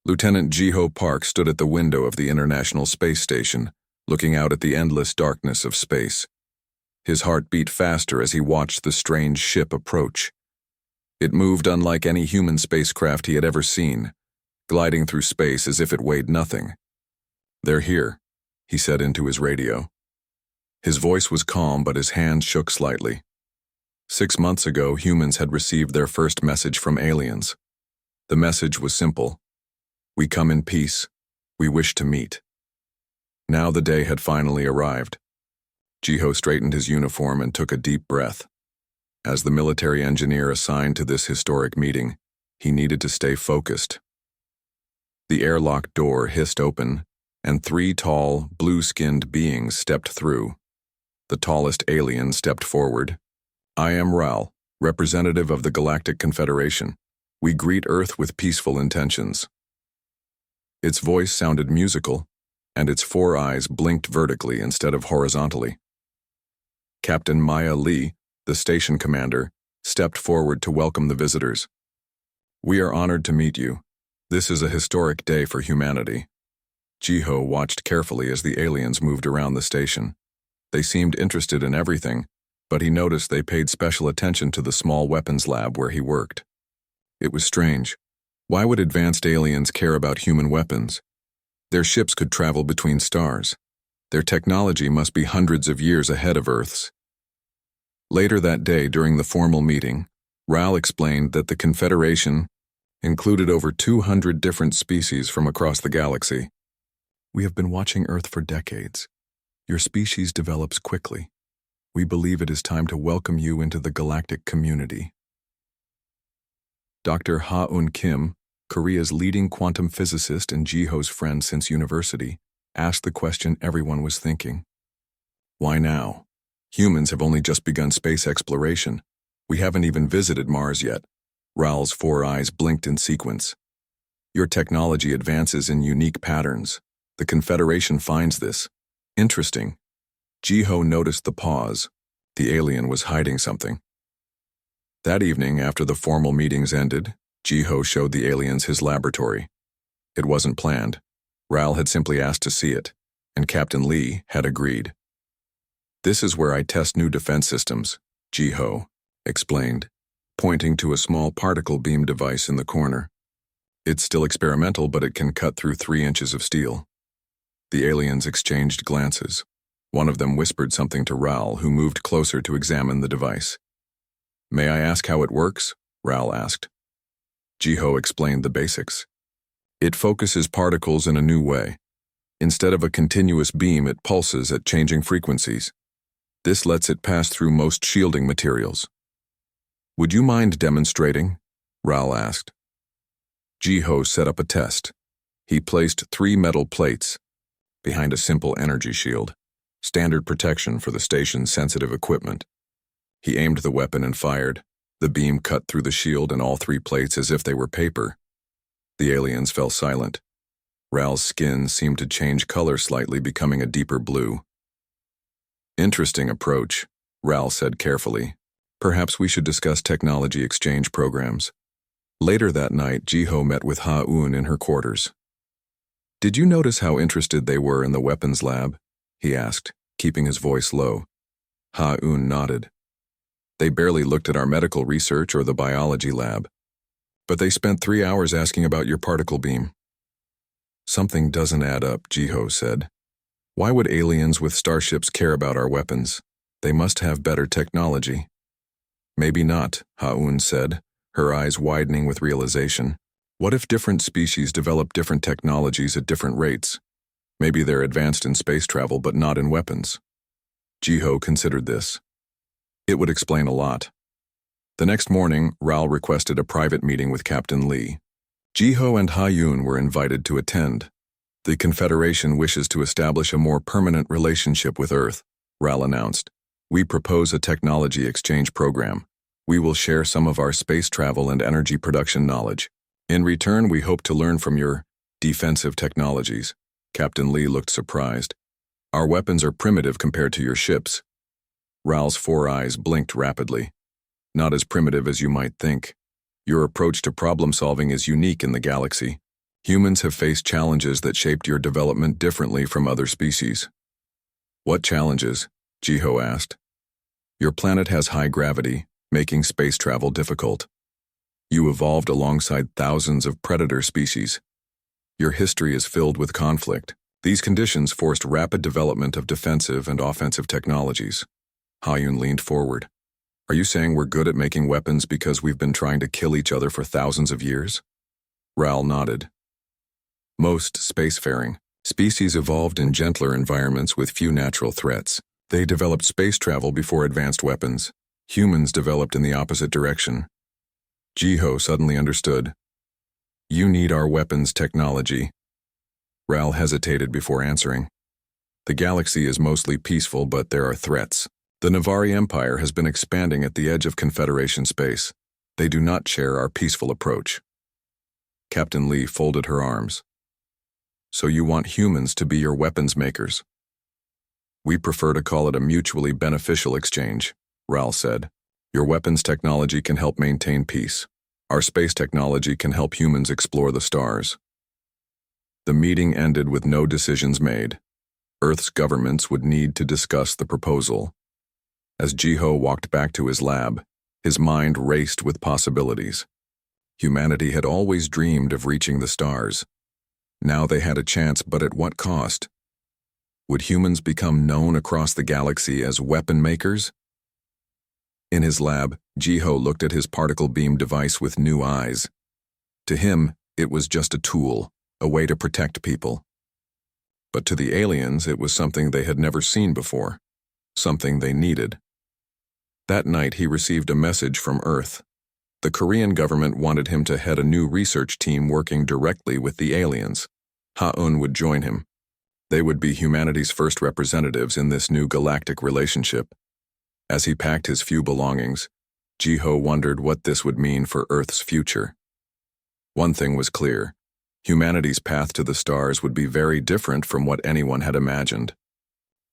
Lieutenant Jiho Park stood at the window of the International Space Station, looking out at the endless darkness of space. His heart beat faster as he watched the strange ship approach. It moved unlike any human spacecraft he had ever seen, gliding through space as if it weighed nothing. "They're here," he said into his radio. His voice was calm, but his hand shook slightly. 6 months ago, humans had received their first message from aliens. The message was simple: "We come in peace. We wish to meet." Now the day had finally arrived. Jiho straightened his uniform and took a deep breath. As the military engineer assigned to this historic meeting, he needed to stay focused. The airlock door hissed open, and 3 tall, blue-skinned beings stepped through. The tallest alien stepped forward. "I am Ral, representative of the Galactic Confederation. We greet Earth with peaceful intentions." Its voice sounded musical, and its 4 eyes blinked vertically instead of horizontally. Captain Maya Lee, the station commander, stepped forward to welcome the visitors. "We are honored to meet you. This is a historic day for humanity." Jiho watched carefully as the aliens moved around the station. They seemed interested in everything, but he noticed they paid special attention to the small weapons lab where he worked. It was strange. Why would advanced aliens care about human weapons? Their ships could travel between stars. Their technology must be hundreds of years ahead of Earth's. Later that day, during the formal meeting, Ral explained that the Confederation included over 200 different species from across the galaxy. "We have been watching Earth for decades. Your species develops quickly. We believe it is time to welcome you into the galactic community." Dr. Ha-Un Kim, Korea's leading quantum physicist and Jiho's friend since university, asked the question everyone was thinking. "Why now? Humans have only just begun space exploration. We haven't even visited Mars yet." Ral's 4 eyes blinked in sequence. "Your technology advances in unique patterns. The Confederation finds this interesting." Jiho noticed the pause. The alien was hiding something. That evening, after the formal meetings ended, Jiho showed the aliens his laboratory. It wasn't planned. Ral had simply asked to see it, and Captain Lee had agreed. "This is where I test new defense systems," Jiho explained, pointing to a small particle beam device in the corner. "It's still experimental, but it can cut through 3 inches of steel." The aliens exchanged glances. One of them whispered something to Ral, who moved closer to examine the device. "May I ask how it works?" Ral asked. Jiho explained the basics. "It focuses particles in a new way. Instead of a continuous beam, it pulses at changing frequencies. This lets it pass through most shielding materials." "Would you mind demonstrating?" Ral asked. Jiho set up a test. He placed 3 metal plates behind a simple energy shield, standard protection for the station's sensitive equipment. He aimed the weapon and fired. The beam cut through the shield and all 3 plates as if they were paper. The aliens fell silent. Ral's skin seemed to change color slightly, becoming a deeper blue. "Interesting approach," Ral said carefully. "Perhaps we should discuss technology exchange programs." Later that night, Jiho met with Ha-Un in her quarters. "Did you notice how interested they were in the weapons lab?" he asked, keeping his voice low. Ha-Un nodded. "They barely looked at our medical research or the biology lab. But they spent 3 hours asking about your particle beam." "Something doesn't add up," Jiho said. "Why would aliens with starships care about our weapons? They must have better technology." "Maybe not," Ha-Un said, her eyes widening with realization. "What if different species develop different technologies at different rates? Maybe they're advanced in space travel but not in weapons." Jiho considered this. It would explain a lot. The next morning, Ral requested a private meeting with Captain Lee. Jiho and Ha-Un were invited to attend. "The Confederation wishes to establish a more permanent relationship with Earth," Ral announced. "We propose a technology exchange program. We will share some of our space travel and energy production knowledge. In return, we hope to learn from your defensive technologies." Captain Lee looked surprised. "Our weapons are primitive compared to your ships." Ral's 4 eyes blinked rapidly. "Not as primitive as you might think. Your approach to problem solving is unique in the galaxy. Humans have faced challenges that shaped your development differently from other species. What challenges? Jiho asked. Your planet has high gravity, making space travel difficult. You evolved alongside thousands of predator species. Your history is filled with conflict. These conditions forced rapid development of defensive and offensive technologies. Hayun leaned forward. Are you saying we're good at making weapons because we've been trying to kill each other for thousands of years? Ral nodded. Most spacefaring species evolved in gentler environments with few natural threats. They developed space travel before advanced weapons. Humans developed in the opposite direction. Jiho suddenly understood. You need our weapons technology. Ral hesitated before answering. The galaxy is mostly peaceful, but there are threats. The Navari Empire has been expanding at the edge of Confederation space. They do not share our peaceful approach. Captain Lee folded her arms. So you want humans to be your weapons makers? We prefer to call it a mutually beneficial exchange, Ral said. Your weapons technology can help maintain peace. Our space technology can help humans explore the stars. The meeting ended with no decisions made. Earth's governments would need to discuss the proposal. As Jiho walked back to his lab, his mind raced with possibilities. Humanity had always dreamed of reaching the stars. Now they had a chance, but at what cost? Would humans become known across the galaxy as weapon makers? In his lab, Jiho looked at his particle beam device with new eyes. To him, it was just a tool, a way to protect people. But to the aliens, it was something they had never seen before, something they needed. That night, he received a message from Earth. The Korean government wanted him to head a new research team working directly with the aliens. Ha-un would join him. They would be humanity's first representatives in this new galactic relationship. As he packed his few belongings, Jiho wondered what this would mean for Earth's future. One thing was clear. Humanity's path to the stars would be very different from what anyone had imagined.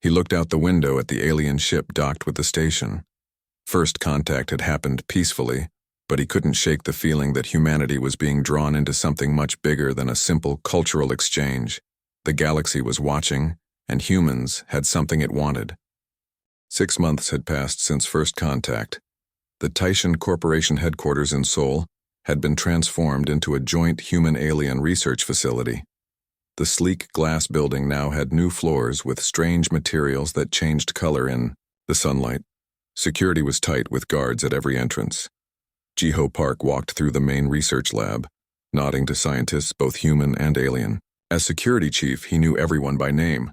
He looked out the window at the alien ship docked with the station. First contact had happened peacefully, but he couldn't shake the feeling that humanity was being drawn into something much bigger than a simple cultural exchange. The galaxy was watching, and humans had something it wanted. 6 months had passed since first contact. The Taishan Corporation headquarters in Seoul had been transformed into a joint human-alien research facility. The sleek glass building now had new floors with strange materials that changed color in the sunlight. Security was tight with guards at every entrance. Jiho Park walked through the main research lab, nodding to scientists both human and alien. As security chief, he knew everyone by name.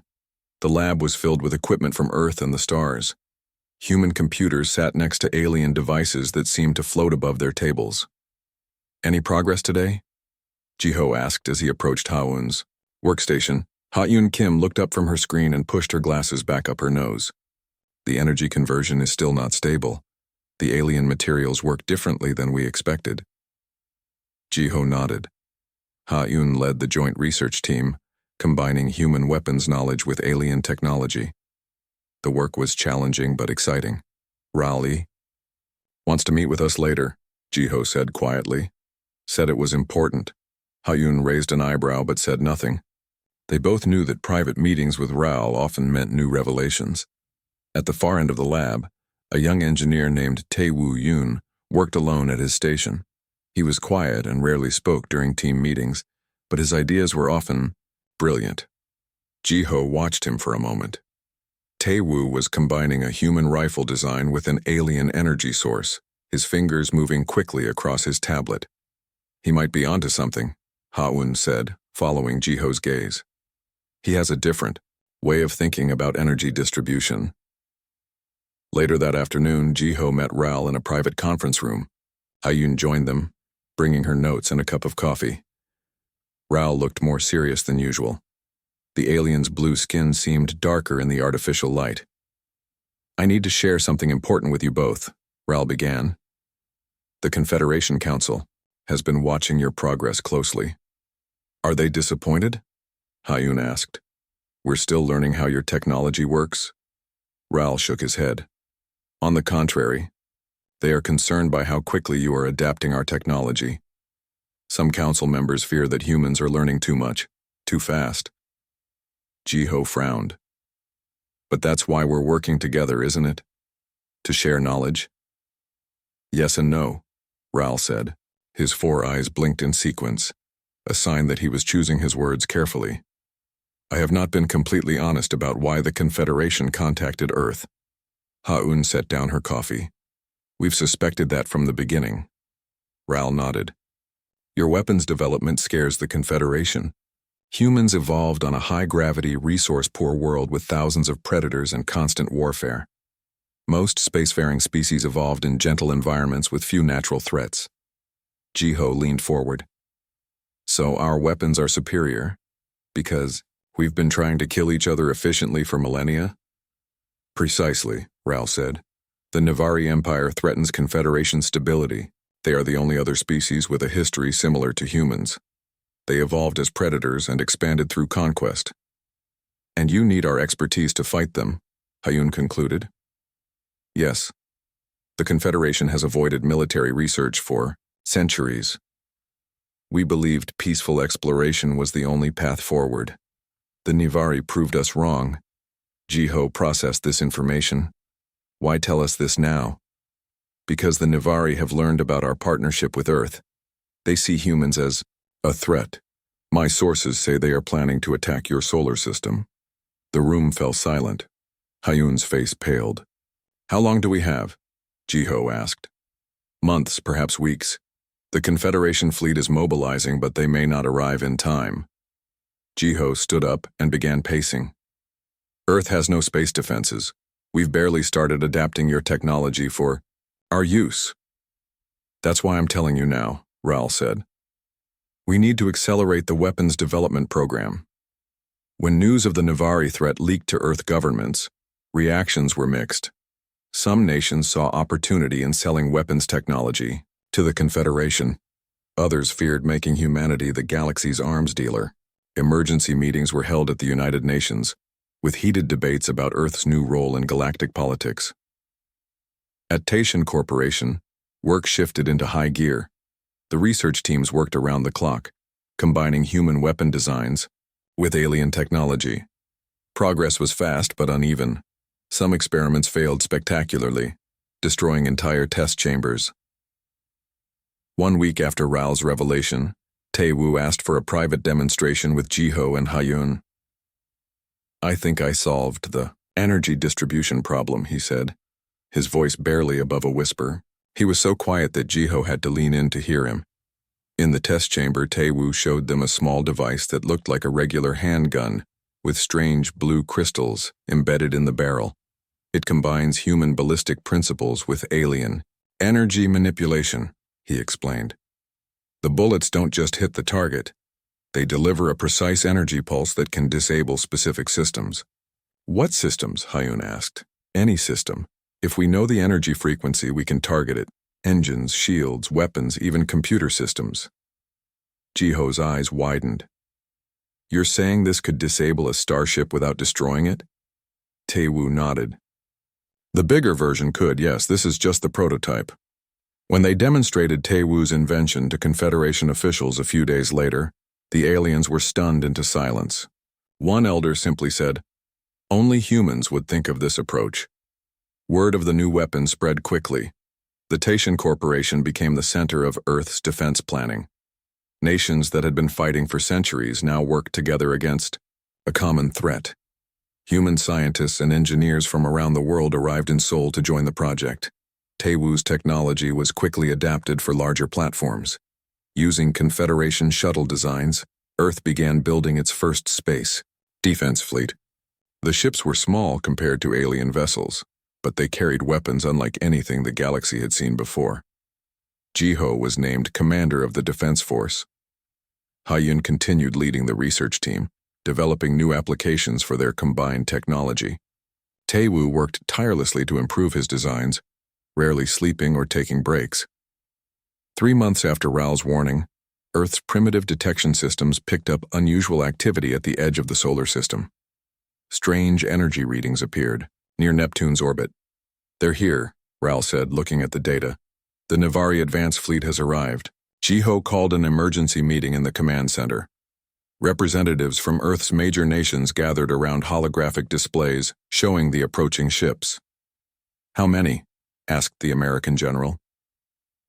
The lab was filled with equipment from Earth and the stars. Human computers sat next to alien devices that seemed to float above their tables. Any progress today? Jiho asked as he approached Ha-un's workstation. Ha-un Kim looked up from her screen and pushed her glasses back up her nose. The energy conversion is still not stable. The alien materials work differently than we expected. Jiho nodded. Ha-un led the joint research team, combining human weapons knowledge with alien technology. The work was challenging but exciting. Raleigh wants to meet with us later, Jiho said quietly. Said it was important. Ha-un raised an eyebrow but said nothing. They both knew that private meetings with Rao often meant new revelations. At the far end of the lab, a young engineer named Tae-woo Yoon worked alone at his station. He was quiet and rarely spoke during team meetings, but his ideas were often brilliant. Jiho watched him for a moment. Tae-woo was combining a human rifle design with an alien energy source, his fingers moving quickly across his tablet. He might be onto something, Ha-un said, following Jiho's gaze. He has a different way of thinking about energy distribution. Later that afternoon, Jiho met Ral in a private conference room. Ha-un joined them, bringing her notes and a cup of coffee. Ral looked more serious than usual. The alien's blue skin seemed darker in the artificial light. I need to share something important with you both, Ral began. The Confederation Council has been watching your progress closely. Are they disappointed? Ha-un asked. We're still learning how your technology works. Ral shook his head. On the contrary, they are concerned by how quickly you are adapting our technology. Some council members fear that humans are learning too much, too fast. Jiho frowned. But that's why we're working together, isn't it? To share knowledge? Yes and no, Raoul said. His 4 eyes blinked in sequence, a sign that he was choosing his words carefully. I have not been completely honest about why the Confederation contacted Earth. Ha-Un set down her coffee. We've suspected that from the beginning. Raoul nodded. Your weapons development scares the Confederation. Humans evolved on a high-gravity, resource-poor world with thousands of predators and constant warfare. Most spacefaring species evolved in gentle environments with few natural threats. Jiho leaned forward. So our weapons are superior, because we've been trying to kill each other efficiently for millennia? Precisely, Raoul said. The Navari Empire threatens Confederation stability. They are the only other species with a history similar to humans. They evolved as predators and expanded through conquest. And you need our expertise to fight them, Ha-Un concluded. Yes. The Confederation has avoided military research for centuries. We believed peaceful exploration was the only path forward. The Navari proved us wrong. Jiho processed this information. Why tell us this now? Because the Navari have learned about our partnership with Earth. They see humans as a threat. My sources say they are planning to attack your solar system. The room fell silent. Ha-Un's face paled. How long do we have? Jiho asked. Months, perhaps weeks. The Confederation fleet is mobilizing, but they may not arrive in time. Jiho stood up and began pacing. Earth has no space defenses. We've barely started adapting your technology for our use. That's why I'm telling you now, Raoul said. We need to accelerate the weapons development program. When news of the Navari threat leaked to Earth governments, reactions were mixed. Some nations saw opportunity in selling weapons technology to the Confederation. Others feared making humanity the galaxy's arms dealer. Emergency meetings were held at the United Nations, with heated debates about Earth's new role in galactic politics. At Taishan Corporation, work shifted into high gear. The research teams worked around the clock, combining human weapon designs with alien technology. Progress was fast but uneven. Some experiments failed spectacularly, destroying entire test chambers. 1 week after Raoul's revelation, Tae-Woo asked for a private demonstration with Jiho and Ha-Un. I think I solved the energy distribution problem, he said, his voice barely above a whisper. He was so quiet that Jiho had to lean in to hear him. In the test chamber, Tae-Woo showed them a small device that looked like a regular handgun, with strange blue crystals embedded in the barrel. It combines human ballistic principles with alien energy manipulation, he explained. The bullets don't just hit the target. They deliver a precise energy pulse that can disable specific systems. What systems? Ha-Un asked. Any system. If we know the energy frequency, we can target it. Engines, shields, weapons, even computer systems. Jiho's eyes widened. You're saying this could disable a starship without destroying it? Tae-Woo nodded. The bigger version could, yes, this is just the prototype. When they demonstrated Tae-Woo's invention to Confederation officials a few days later, the aliens were stunned into silence. One elder simply said, only humans would think of this approach. Word of the new weapon spread quickly. The Taishan Corporation became the center of Earth's defense planning. Nations that had been fighting for centuries now worked together against a common threat. Human scientists and engineers from around the world arrived in Seoul to join the project. Tae-Woo's technology was quickly adapted for larger platforms. Using Confederation shuttle designs, Earth began building its first space defense fleet. The ships were small compared to alien vessels, but they carried weapons unlike anything the galaxy had seen before. Jiho was named commander of the defense force. Ha-Un continued leading the research team, developing new applications for their combined technology. Tae-Woo worked tirelessly to improve his designs, rarely sleeping or taking breaks. 3 months after Raoul's warning, Earth's primitive detection systems picked up unusual activity at the edge of the solar system. Strange energy readings appeared, near Neptune's orbit. They're here, Raoul said, looking at the data. The Navari advance fleet has arrived. Jiho called an emergency meeting in the command center. Representatives from Earth's major nations gathered around holographic displays showing the approaching ships. "How many?" asked the American general.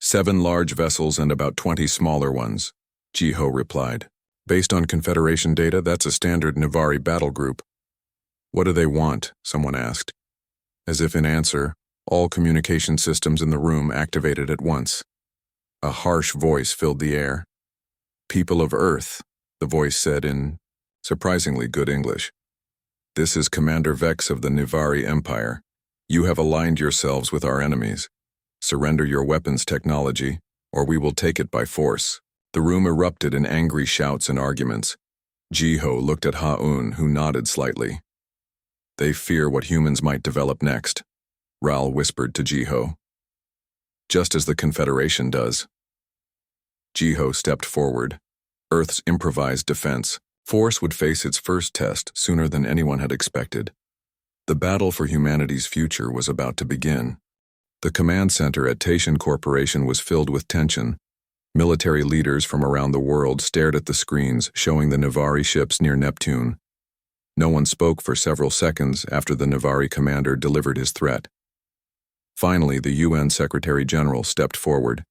"7 large vessels and about 20 smaller ones," Jiho replied. "Based on Confederation data, that's a standard Nivari battle group." "What do they want?" someone asked. As if in answer, all communication systems in the room activated at once. A harsh voice filled the air. "People of Earth," the voice said in surprisingly good English. "This is Commander Vex of the Nivari Empire. You have aligned yourselves with our enemies. Surrender your weapons technology, or we will take it by force." The room erupted in angry shouts and arguments. Jiho looked at Ha-Un, who nodded slightly. "They fear what humans might develop next," Ral whispered to Jiho. "Just as the Confederation does." Jiho stepped forward. Earth's improvised defense force would face its first test sooner than anyone had expected. The battle for humanity's future was about to begin. The command center at Taishan Corporation was filled with tension. Military leaders from around the world stared at the screens showing the Nivari ships near Neptune. No one spoke for several seconds after the Nivari commander delivered his threat. Finally, the UN Secretary General stepped forward.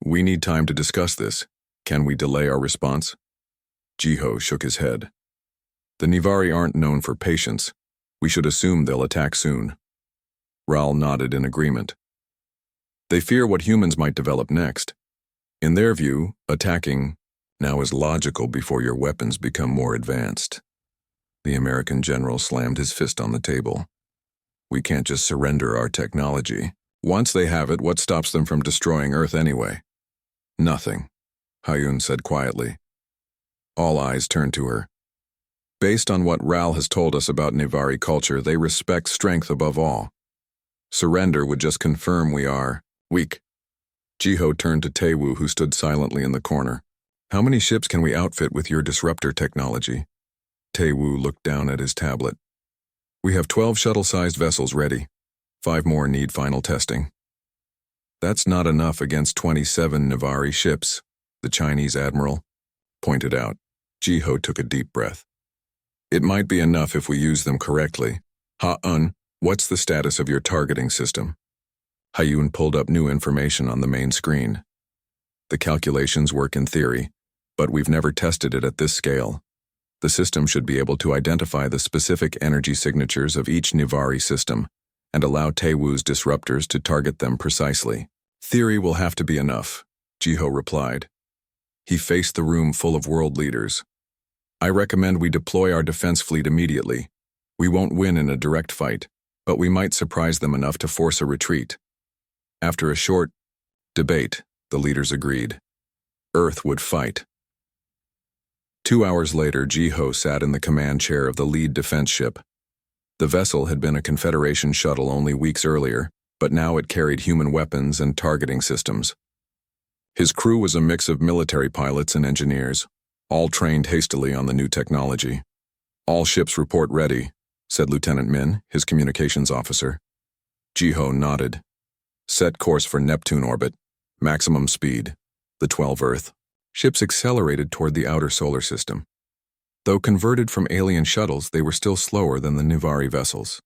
"We need time to discuss this. Can we delay our response?" Jiho shook his head. "The Nivari aren't known for patience. We should assume they'll attack soon." Ral nodded in agreement. "They fear what humans might develop next. In their view, attacking now is logical before your weapons become more advanced." The American general slammed his fist on the table. "We can't just surrender our technology. Once they have it, what stops them from destroying Earth anyway?" "Nothing," Ha-Un said quietly. All eyes turned to her. "Based on what Ral has told us about Nivari culture, they respect strength above all. Surrender would just confirm we are weak." Jiho turned to Taewoo, who stood silently in the corner. "How many ships can we outfit with your disruptor technology?" Taewoo looked down at his tablet. "We have 12 shuttle-sized vessels ready. 5 more need final testing." "That's not enough against 27 Nivari ships," the Chinese admiral pointed out. Jiho took a deep breath. "It might be enough if we use them correctly. Ha-Un, what's the status of your targeting system?" Ha-Un pulled up new information on the main screen. "The calculations work in theory, but we've never tested it at this scale. The system should be able to identify the specific energy signatures of each Nivari system and allow Taewoo's disruptors to target them precisely." "Theory will have to be enough," Jiho replied. He faced the room full of world leaders. "I recommend we deploy our defense fleet immediately. We won't win in a direct fight, but we might surprise them enough to force a retreat." After a short debate, the leaders agreed. Earth would fight. 2 hours later, Jiho sat in the command chair of the lead defense ship. The vessel had been a Confederation shuttle only weeks earlier, but now it carried human weapons and targeting systems. His crew was a mix of military pilots and engineers, all trained hastily on the new technology. "All ships report ready," said Lieutenant Min, his communications officer. Jiho nodded. "Set course for Neptune orbit. Maximum speed. The 12 Earth." Ships accelerated toward the outer solar system. Though converted from alien shuttles, they were still slower than the Nivari vessels.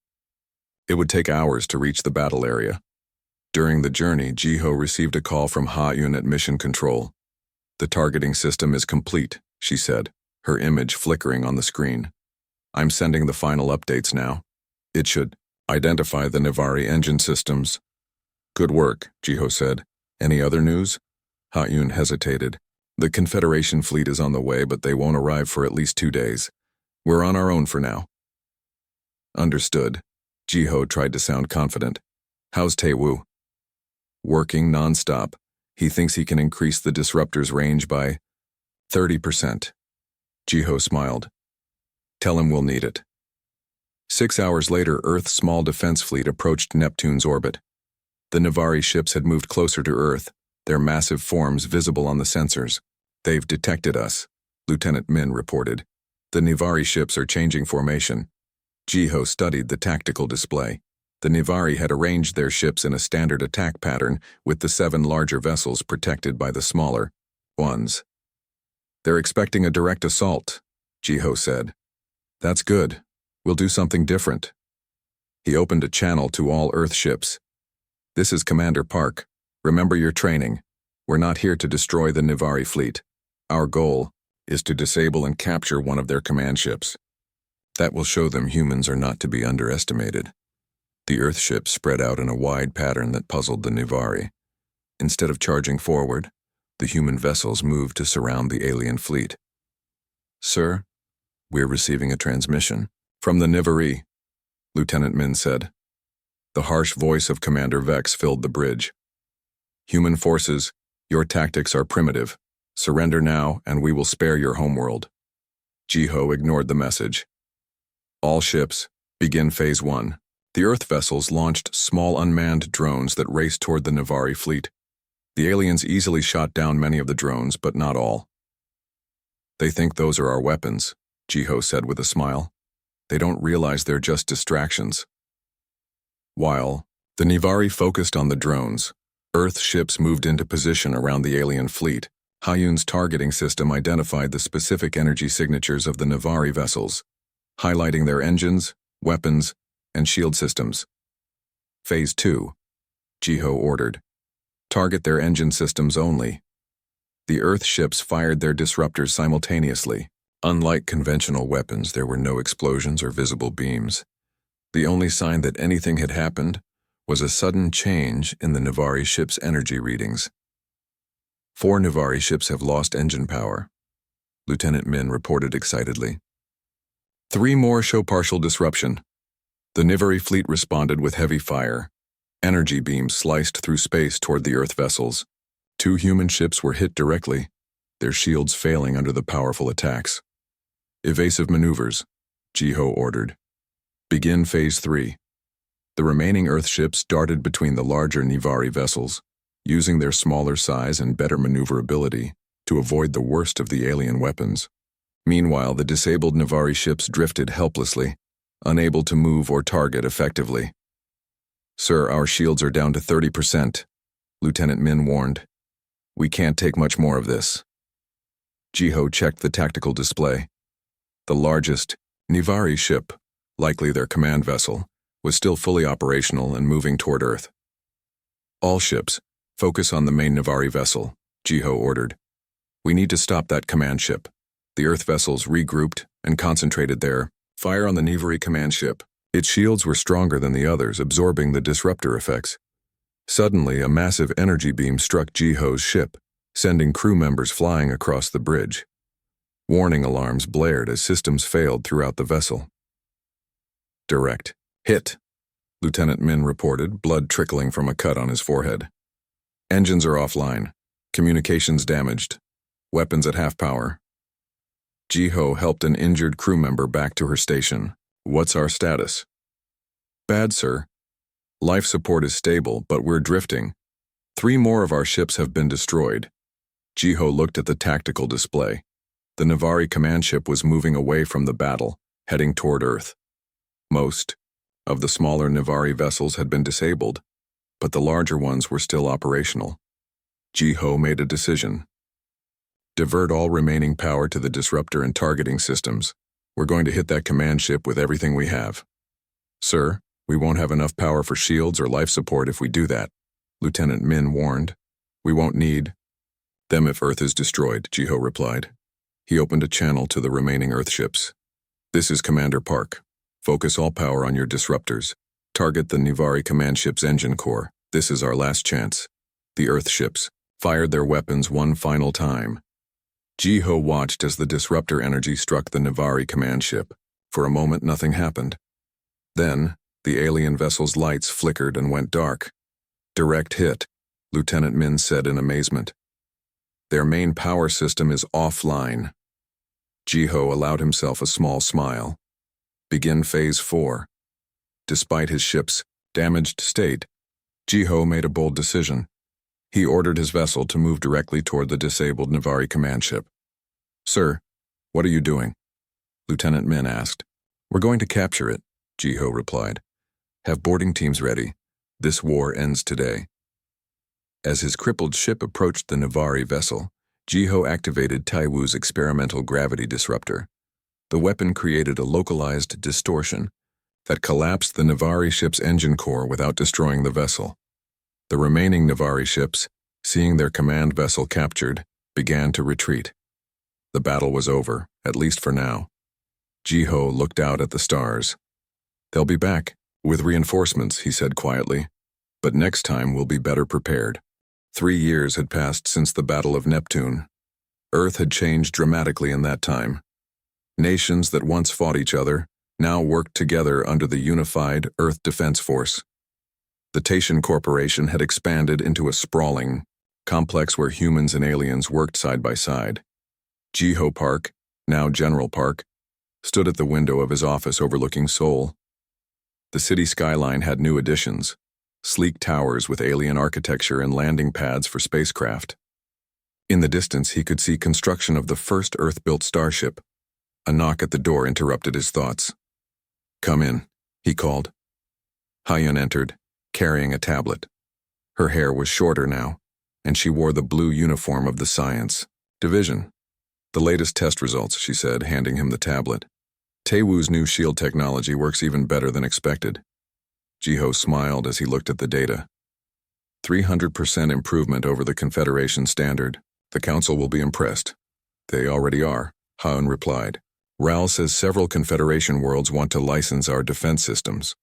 It would take hours to reach the battle area. During the journey, Jiho received a call from Ha-Un at Mission Control. "The targeting system is complete," she said, her image flickering on the screen. "I'm sending the final updates now. It should identify the Nivari engine systems." "Good work," Jiho said. "Any other news?" Ha-Un hesitated. "The Confederation fleet is on the way, but they won't arrive for at least 2 days. We're on our own for now." "Understood." Jiho tried to sound confident. "How's Taewoo?" "Working non-stop. He thinks he can increase the disruptor's range by 30%. Jiho smiled. "Tell him we'll need it." 6 hours later, Earth's small defense fleet approached Neptune's orbit. The Nivari ships had moved closer to Earth, their massive forms visible on the sensors. "They've detected us," Lieutenant Min reported. "The Nivari ships are changing formation." Jiho studied the tactical display. The Nivari had arranged their ships in a standard attack pattern, with the 7 larger vessels protected by the smaller ones. "They're expecting a direct assault," Jiho said. "That's good. We'll do something different." He opened a channel to all Earth ships. "This is Commander Park. Remember your training. We're not here to destroy the Nivari fleet. Our goal is to disable and capture one of their command ships. That will show them humans are not to be underestimated." The Earth ships spread out in a wide pattern that puzzled the Nivari. Instead of charging forward, the human vessels moved to surround the alien fleet. "Sir, we're receiving a transmission from the Nivari," Lieutenant Min said. The harsh voice of Commander Vex filled the bridge. "Human forces, your tactics are primitive. Surrender now, and we will spare your homeworld." Jiho ignored the message. "All ships, begin Phase 1. The Earth vessels launched small unmanned drones that raced toward the Nivari fleet. The aliens easily shot down many of the drones, but not all. "They think those are our weapons," Jiho said with a smile. "They don't realize they're just distractions." While the Nivari focused on the drones, Earth ships moved into position around the alien fleet. Hayun's targeting system identified the specific energy signatures of the Nivari vessels, highlighting their engines, weapons, and shield systems. "Phase 2, Jiho ordered. "Target their engine systems only." The Earth ships fired their disruptors simultaneously. Unlike conventional weapons, there were no explosions or visible beams. The only sign that anything had happened was a sudden change in the Nivari ships' energy readings. 4 Nivari ships have lost engine power," Lieutenant Min reported excitedly. 3 more show partial disruption." The Nivari fleet responded with heavy fire. Energy beams sliced through space toward the Earth vessels. 2 human ships were hit directly, their shields failing under the powerful attacks. "Evasive maneuvers," Jiho ordered. "Begin Phase 3. The remaining Earth ships darted between the larger Nivari vessels, using their smaller size and better maneuverability to avoid the worst of the alien weapons. Meanwhile, the disabled Nivari ships drifted helplessly, unable to move or target effectively. "Sir, our shields are down to 30%, Lieutenant Min warned. "We can't take much more of this." Jiho checked the tactical display. The largest, Nivari ship, likely their command vessel, was still fully operational and moving toward Earth. "All ships, focus on the main Nivari vessel," Jiho ordered. "We need to stop that command ship." The Earth vessels regrouped and concentrated their fire on the Nivari command ship. Its shields were stronger than the others, absorbing the disruptor effects. Suddenly, a massive energy beam struck Jiho's ship, sending crew members flying across the bridge. Warning alarms blared as systems failed throughout the vessel. "Direct hit," Lieutenant Min reported, blood trickling from a cut on his forehead. "Engines are offline. Communications damaged. Weapons at half power." Jiho helped an injured crew member back to her station. "What's our status?" "Bad, sir. Life support is stable, but we're drifting. 3 more of our ships have been destroyed." Jiho looked at the tactical display. The Nivari command ship was moving away from the battle, heading toward Earth. Most of the smaller Nivari vessels had been disabled, but the larger ones were still operational. Jiho made a decision. "Divert all remaining power to the disruptor and targeting systems. We're going to hit that command ship with everything we have." "Sir, we won't have enough power for shields or life support if we do that," Lieutenant Min warned. "We won't need them if Earth is destroyed," Jiho replied. He opened a channel to the remaining Earth ships. "This is Commander Park. Focus all power on your disruptors. Target the Nivari command ship's engine core. This is our last chance." The Earth ships fired their weapons one final time. Jiho watched as the disruptor energy struck the Nivari command ship. For a moment, nothing happened. Then, the alien vessel's lights flickered and went dark. "Direct hit," Lieutenant Min said in amazement. "Their main power system is offline." Jiho allowed himself a small smile. Begin Phase 4. Despite his ship's damaged state, Jiho made a bold decision. He ordered his vessel to move directly toward the disabled Nivari command ship. "Sir, what are you doing?" Lieutenant Min asked. "We're going to capture it," Jiho replied. Have boarding teams ready. This war ends today. As his crippled ship approached the Navari vessel, Jiho activated Taiwu's experimental gravity disruptor. The weapon created a localized distortion that collapsed the Navari ship's engine core without destroying the vessel. The remaining Navari ships, seeing their command vessel captured, began to retreat. The battle was over, at least for now. Jiho looked out at the stars. They'll be back, with reinforcements, he said quietly. But next time we'll be better prepared. 3 years had passed since the Battle of Neptune. Earth had changed dramatically in that time. Nations that once fought each other now worked together under the unified Earth Defense Force. The Taishan Corporation had expanded into a sprawling complex where humans and aliens worked side by side. Jiho Park, now General Park, stood at the window of his office overlooking Seoul. The city skyline had new additions, sleek towers with alien architecture and landing pads for spacecraft. In the distance, he could see construction of the first Earth-built starship. A knock at the door interrupted his thoughts. "Come in," he called. Hyun entered, carrying a tablet. Her hair was shorter now, and she wore the blue uniform of the Science Division. "The latest test results," she said, handing him the tablet. "Taewoo's new shield technology works even better than expected." Jiho smiled as he looked at the data. 300% improvement over the Confederation standard. The Council will be impressed. "They already are," Hyun replied. "Ral says several Confederation worlds want to license our defense systems."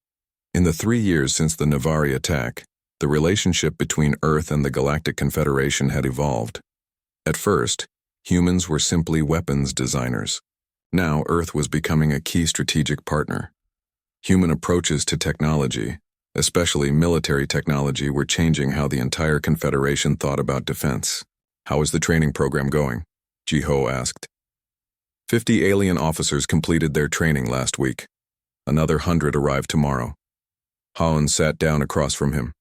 In the 3 years since the Navari attack, the relationship between Earth and the Galactic Confederation had evolved. At first, humans were simply weapons designers. Now Earth was becoming a key strategic partner. Human approaches to technology, especially military technology, were changing how the entire Confederation thought about defense. "How is the training program going?" Jiho asked. 50 alien officers completed their training last week. Another 100 arrive tomorrow. Hyun sat down across from him.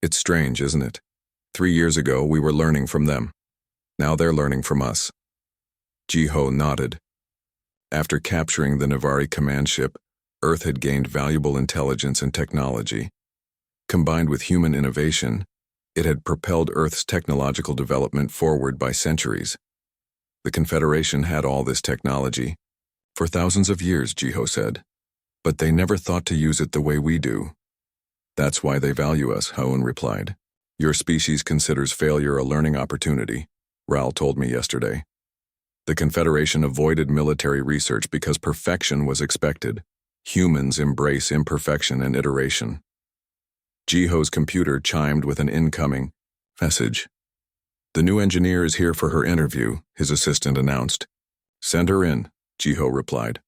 "It's strange, isn't it? 3 years ago, we were learning from them. Now they're learning from us." Jiho nodded. After capturing the Navari command ship, Earth had gained valuable intelligence and technology. Combined with human innovation, it had propelled Earth's technological development forward by centuries. The Confederation had all this technology for thousands of years, Jiho said, but they never thought to use it the way we do. "That's why they value us," Hyun replied. "Your species considers failure a learning opportunity," Ral told me yesterday. The Confederation avoided military research because perfection was expected. Humans embrace imperfection and iteration. Jiho's computer chimed with an incoming message. "The new engineer is here for her interview," his assistant announced. "Send her in," Jiho replied.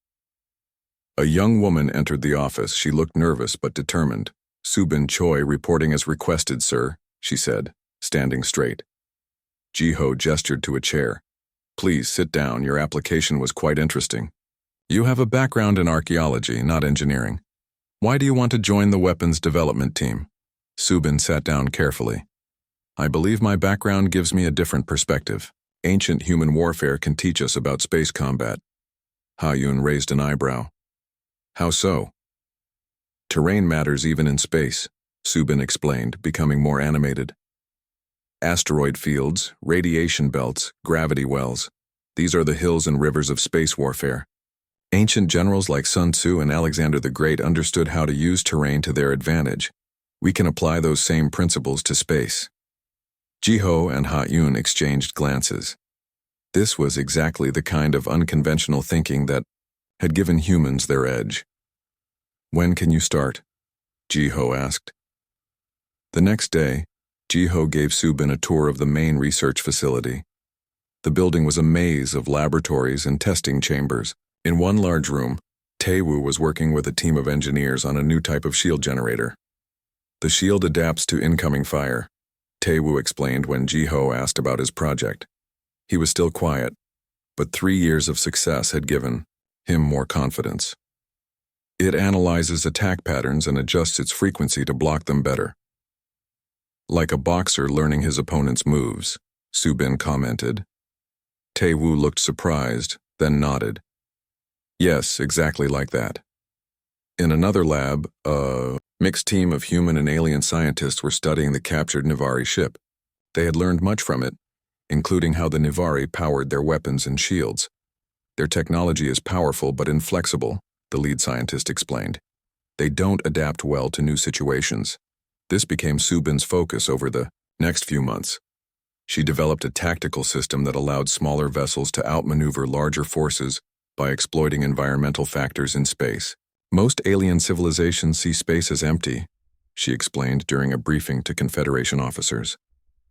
A young woman entered the office. She looked nervous but determined. "Subin Choi reporting as requested, sir," she said, standing straight. Jiho gestured to a chair. "Please sit down. Your application was quite interesting. You have a background in archaeology, not engineering. Why do you want to join the weapons development team?" Subin sat down carefully. "I believe my background gives me a different perspective. Ancient human warfare can teach us about space combat." Hyun raised an eyebrow. "How so?" "Terrain matters even in space," Subin explained, becoming more animated. "Asteroid fields, radiation belts, gravity wells. These are the hills and rivers of space warfare. Ancient generals like Sun Tzu and Alexander the Great understood how to use terrain to their advantage. We can apply those same principles to space." Jiho and Hyun exchanged glances. This was exactly the kind of unconventional thinking that had given humans their edge. "When can you start?" Jiho asked. The next day, Jiho gave Subin a tour of the main research facility. The building was a maze of laboratories and testing chambers. In one large room, Taewoo was working with a team of engineers on a new type of shield generator. "The shield adapts to incoming fire," Taewoo explained when Jiho asked about his project. He was still quiet, but 3 years of success had given him more confidence. "It analyzes attack patterns and adjusts its frequency to block them better." "Like a boxer learning his opponent's moves," Subin commented. Taewoo looked surprised, then nodded. "Yes, exactly like that." In another lab, a mixed team of human and alien scientists were studying the captured Nivari ship. They had learned much from it, including how the Nivari powered their weapons and shields. Their technology is powerful but inflexible, the lead scientist explained. They don't adapt well to new situations. This became Subin's focus over the next few months. She developed a tactical system that allowed smaller vessels to outmaneuver larger forces by exploiting environmental factors in space. Most alien civilizations see space as empty, she explained during a briefing to Confederation officers.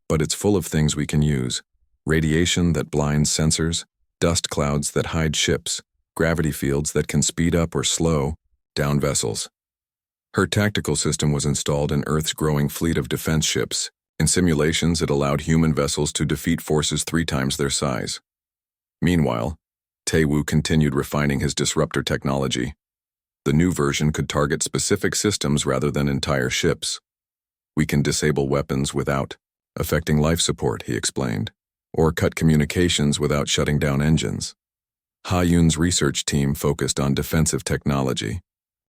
But it's full of things we can use. Radiation that blinds sensors, dust clouds that hide ships, gravity fields that can speed up or slow down vessels. Her tactical system was installed in Earth's growing fleet of defense ships. In simulations, it allowed human vessels to defeat forces 3 times their size. Meanwhile, Taewoo continued refining his disruptor technology. The new version could target specific systems rather than entire ships. We can disable weapons without affecting life support, he explained, or cut communications without shutting down engines. Ha-Yun's research team focused on defensive technology.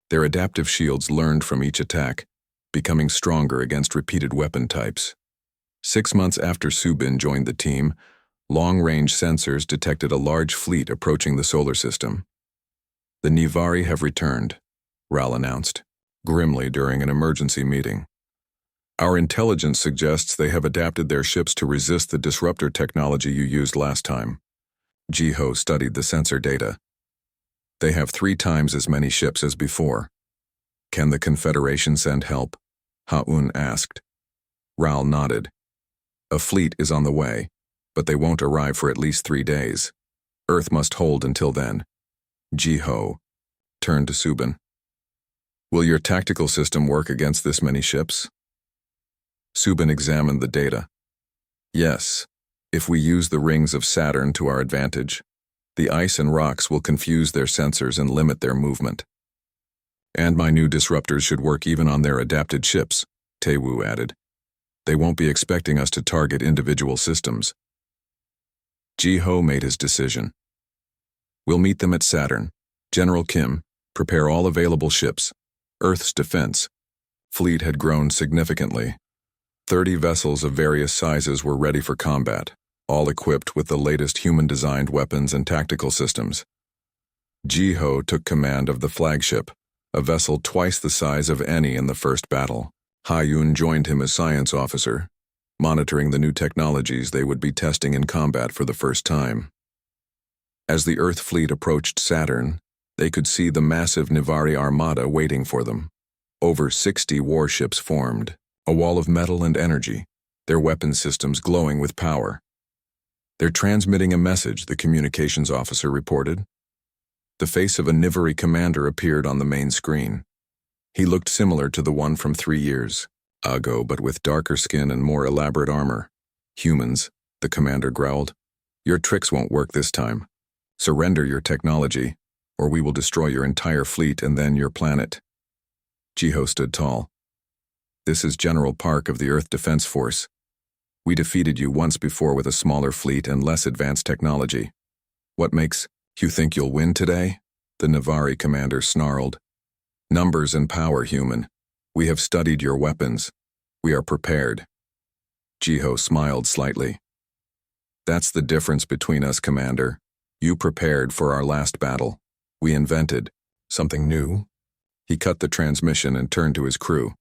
Their adaptive shields learned from each attack, becoming stronger against repeated weapon types. 6 months after Subin joined the team, long-range sensors detected a large fleet approaching the solar system. The Nivari have returned, Ral announced, grimly during an emergency meeting. Our intelligence suggests they have adapted their ships to resist the disruptor technology you used last time. Jiho studied the sensor data. They have 3 times as many ships as before. Can the Confederation send help? Ha-Un asked. Ral nodded. A fleet is on the way, but they won't arrive for at least 3 days. Earth must hold until then. Jiho turned to Subin. Will your tactical system work against this many ships? Subin examined the data. Yes, if we use the rings of Saturn to our advantage. The ice and rocks will confuse their sensors and limit their movement. And my new disruptors should work even on their adapted ships, Taewoo added. They won't be expecting us to target individual systems. Jiho made his decision. We'll meet them at Saturn. General Kim, prepare all available ships. Earth's defense fleet had grown significantly. 30 vessels of various sizes were ready for combat, all equipped with the latest human-designed weapons and tactical systems. Jiho took command of the flagship, a vessel twice the size of any in the first battle. Ha-Yun joined him as science officer, monitoring the new technologies they would be testing in combat for the first time. As the Earth fleet approached Saturn, they could see the massive Nivari armada waiting for them. Over 60 warships formed, a wall of metal and energy, their weapon systems glowing with power. They're transmitting a message, the communications officer reported. The face of a Nivari commander appeared on the main screen. He looked similar to the one from 3 years ago, but with darker skin and more elaborate armor. Humans, the commander growled. Your tricks won't work this time. Surrender your technology, or we will destroy your entire fleet and then your planet. Jiho stood tall. This is General Park of the Earth Defense Force. We defeated you once before with a smaller fleet and less advanced technology. What makes you think you'll win today? The Nivari commander snarled. Numbers and power, human. We have studied your weapons. We are prepared. Jiho smiled slightly. That's the difference between us, Commander. You prepared for our last battle. We invented something new. He cut the transmission and turned to his crew.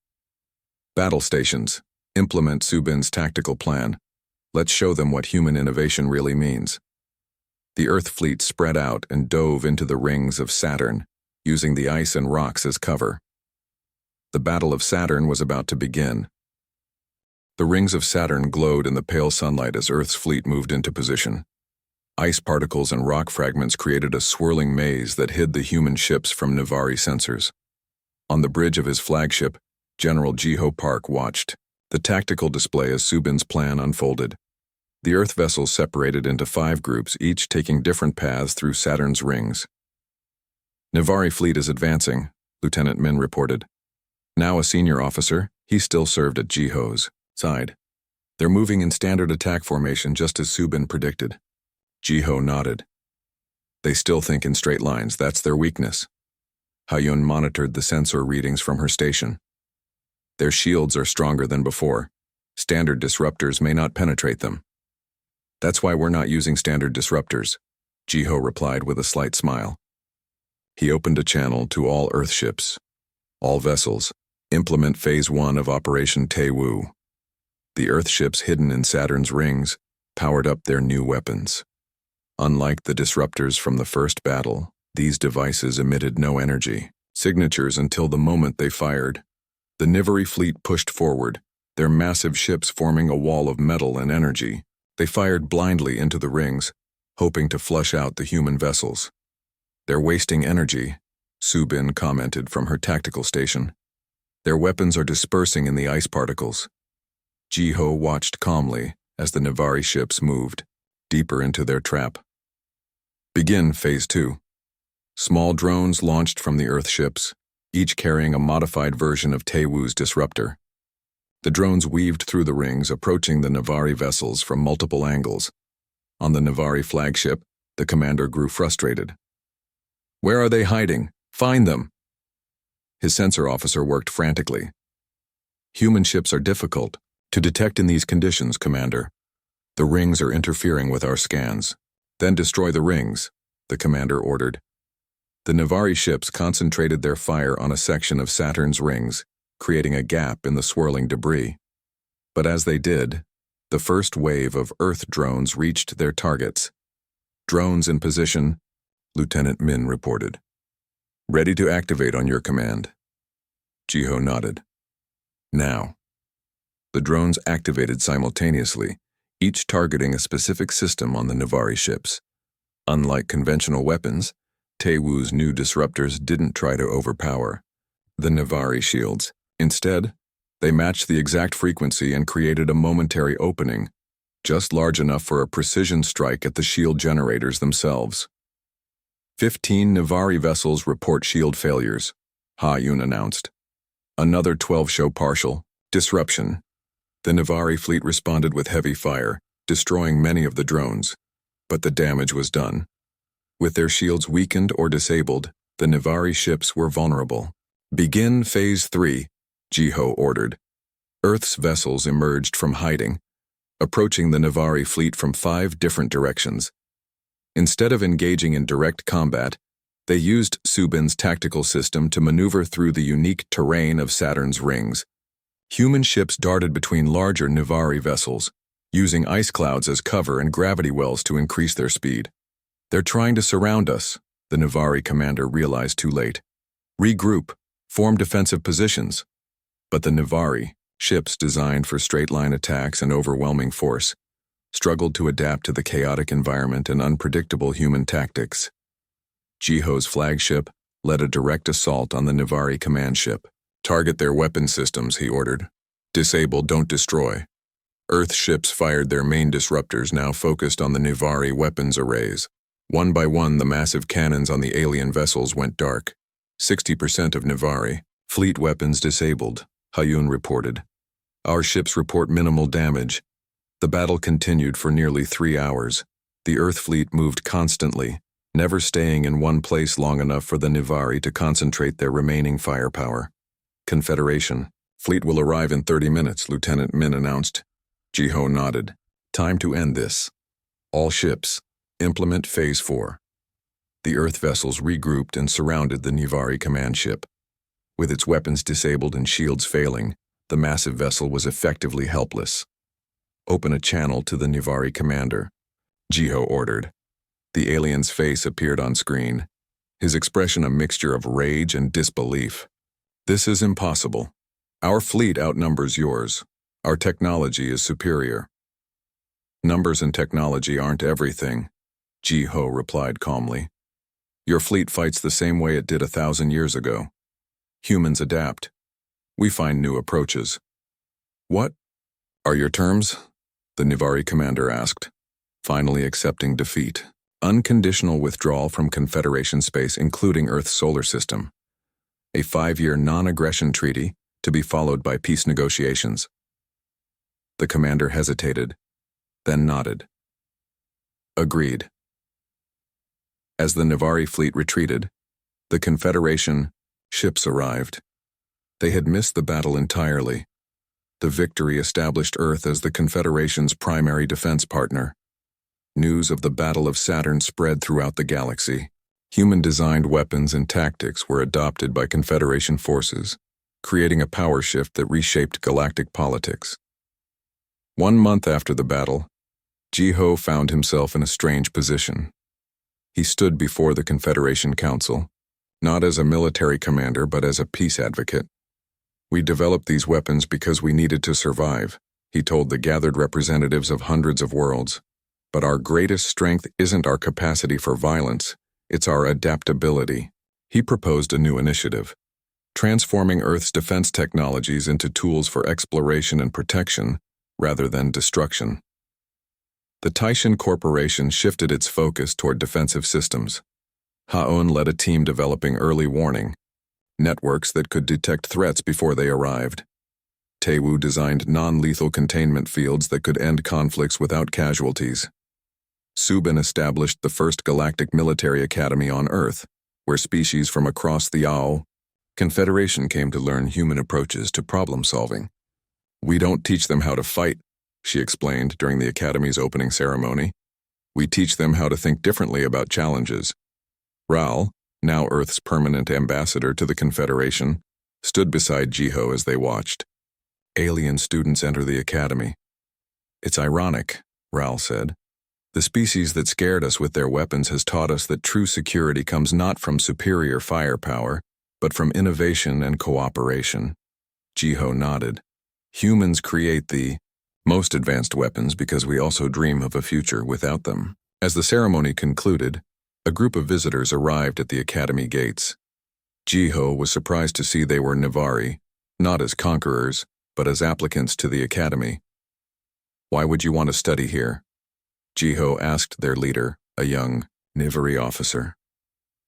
Battle stations. Implement Subin's tactical plan. Let's show them what human innovation really means. The Earth fleet spread out and dove into the rings of Saturn, using the ice and rocks as cover. The Battle of Saturn was about to begin. The rings of Saturn glowed in the pale sunlight as Earth's fleet moved into position. Ice particles and rock fragments created a swirling maze that hid the human ships from Nivari sensors. On the bridge of his flagship, General Jiho Park watched the tactical display as Subin's plan unfolded. The Earth vessels separated into 5 groups, each taking different paths through Saturn's rings. Nivari fleet is advancing, Lieutenant Min reported. Now a senior officer, he still served at Jiho's side. They're moving in standard attack formation just as Subin predicted. Jiho nodded. They still think in straight lines, that's their weakness. Hayun monitored the sensor readings from her station. Their shields are stronger than before. Standard disruptors may not penetrate them. That's why we're not using standard disruptors, Jiho replied with a slight smile. He opened a channel to all Earth ships. All vessels, implement Phase 1 of Operation Taewoo. The Earth ships hidden in Saturn's rings powered up their new weapons. Unlike the disruptors from the first battle, these devices emitted no energy signatures until the moment they fired. The Nivari fleet pushed forward, their massive ships forming a wall of metal and energy. They fired blindly into the rings, hoping to flush out the human vessels. They're wasting energy, Subin commented from her tactical station. Their weapons are dispersing in the ice particles. Jiho watched calmly as the Nivari ships moved deeper into their trap. Begin Phase 2. Small drones launched from the Earth ships, each carrying a modified version of Taewoo's disruptor. The drones weaved through the rings, approaching the Nivari vessels from multiple angles. On the Nivari flagship, the commander grew frustrated. Where are they hiding? Find them! His sensor officer worked frantically. Human ships are difficult to detect in these conditions, Commander. The rings are interfering with our scans. Then destroy the rings, the commander ordered. The Nivari ships concentrated their fire on a section of Saturn's rings, creating a gap in the swirling debris. But as they did, the first wave of Earth drones reached their targets. Drones in position, Lieutenant Min reported. Ready to activate on your command. Jiho nodded. Now. The drones activated simultaneously, each targeting a specific system on the Nivari ships. Unlike conventional weapons, Taewoo's new disruptors didn't try to overpower the Nivari shields. Instead, they matched the exact frequency and created a momentary opening, just large enough for a precision strike at the shield generators themselves. 15 Nivari vessels report shield failures, Ha-Yun announced. Another 12 show partial disruption. The Nivari fleet responded with heavy fire, destroying many of the drones, but the damage was done. With their shields weakened or disabled, the Nivari ships were vulnerable. Begin Phase 3, Jiho ordered. Earth's vessels emerged from hiding, approaching the Nivari fleet from 5 different directions. Instead of engaging in direct combat, they used Subin's tactical system to maneuver through the unique terrain of Saturn's rings. Human ships darted between larger Nivari vessels, using ice clouds as cover and gravity wells to increase their speed. They're trying to surround us, the Nivari commander realized too late. Regroup, form defensive positions. But the Nivari, ships designed for straight-line attacks and overwhelming force, struggled to adapt to the chaotic environment and unpredictable human tactics. Jiho's flagship led a direct assault on the Nivari command ship. Target their weapon systems, he ordered. Disable, don't destroy. Earth ships fired their main disruptors, now focused on the Nivari weapons arrays. One by one, the massive cannons on the alien vessels went dark. 60% of Nivari fleet weapons disabled, Ha-Yun reported. Our ships report minimal damage. The battle continued for nearly 3 hours. The Earth fleet moved constantly, never staying in one place long enough for the Nivari to concentrate their remaining firepower. Confederation, fleet will arrive in 30 minutes, Lieutenant Min announced. Jiho nodded. Time to end this. All ships, implement Phase 4. The Earth vessels regrouped and surrounded the Nivari command ship. With its weapons disabled and shields failing, the massive vessel was effectively helpless. Open a channel to the Nivari commander, Jiho ordered. The alien's face appeared on screen, his expression a mixture of rage and disbelief. This is impossible. Our fleet outnumbers yours. Our technology is superior. Numbers and technology aren't everything, Jiho replied calmly. Your fleet fights the same way it did 1,000 years ago. Humans adapt. We find new approaches. What are your terms? The Nivari commander asked, finally accepting defeat. Unconditional withdrawal from Confederation space, including Earth's solar system. A 5-year non-aggression treaty to be followed by peace negotiations. The commander hesitated, then nodded. Agreed. As the Nivari fleet retreated, the Confederation Ships arrived. They had missed the battle entirely. The victory established Earth as the Confederation's primary defense partner. News of the Battle of Saturn spread throughout the galaxy. Human-designed weapons and tactics were adopted by Confederation forces, creating a power shift that reshaped galactic politics. 1 month after the battle, Jiho found himself in a strange position. He stood before the Confederation Council, not as a military commander but as a peace advocate. "We developed these weapons because we needed to survive," he told the gathered representatives of hundreds of worlds. "But our greatest strength isn't our capacity for violence, it's our adaptability." He proposed a new initiative, transforming Earth's defense technologies into tools for exploration and protection rather than destruction. The Taishan Corporation shifted its focus toward defensive systems. Haon led a team developing early warning networks that could detect threats before they arrived. Taewoo designed non-lethal containment fields that could end conflicts without casualties. Subin established the first galactic military academy on Earth, where species from across the AO Confederation came to learn human approaches to problem-solving. "We don't teach them how to fight," she explained during the academy's opening ceremony. "We teach them how to think differently about challenges." Ral, now Earth's permanent ambassador to the Confederation, stood beside Jiho as they watched. "Alien students enter the academy. It's ironic," Ral said. "The species that scared us with their weapons has taught us that true security comes not from superior firepower, but from innovation and cooperation." Jiho nodded. "Humans create the most advanced weapons because we also dream of a future without them." As the ceremony concluded, a group of visitors arrived at the academy gates. Jiho was surprised to see they were Nivari, not as conquerors, but as applicants to the academy. "Why would you want to study here?" Jiho asked their leader, a young Nivari officer.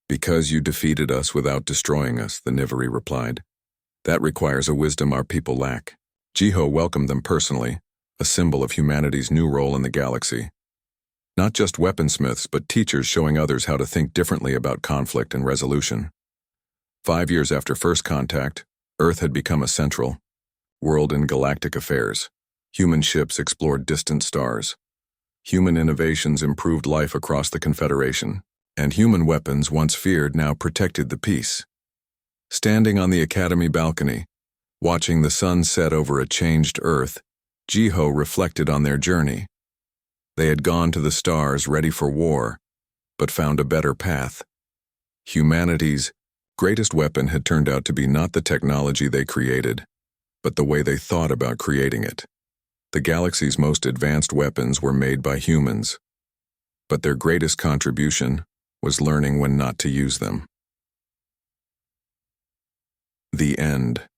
"Because you defeated us without destroying us," the Nivari replied. "That requires a wisdom our people lack." Jiho welcomed them personally, a symbol of humanity's new role in the galaxy. Not just weaponsmiths, but teachers showing others how to think differently about conflict and resolution. 5 years after first contact, Earth had become a central world in galactic affairs. Human ships explored distant stars. Human innovations improved life across the Confederation, and human weapons once feared now protected the peace. Standing on the academy balcony, watching the sun set over a changed Earth, Jiho reflected on their journey. They had gone to the stars ready for war, but found a better path. Humanity's greatest weapon had turned out to be not the technology they created, but the way they thought about creating it. The galaxy's most advanced weapons were made by humans, but their greatest contribution was learning when not to use them. The end.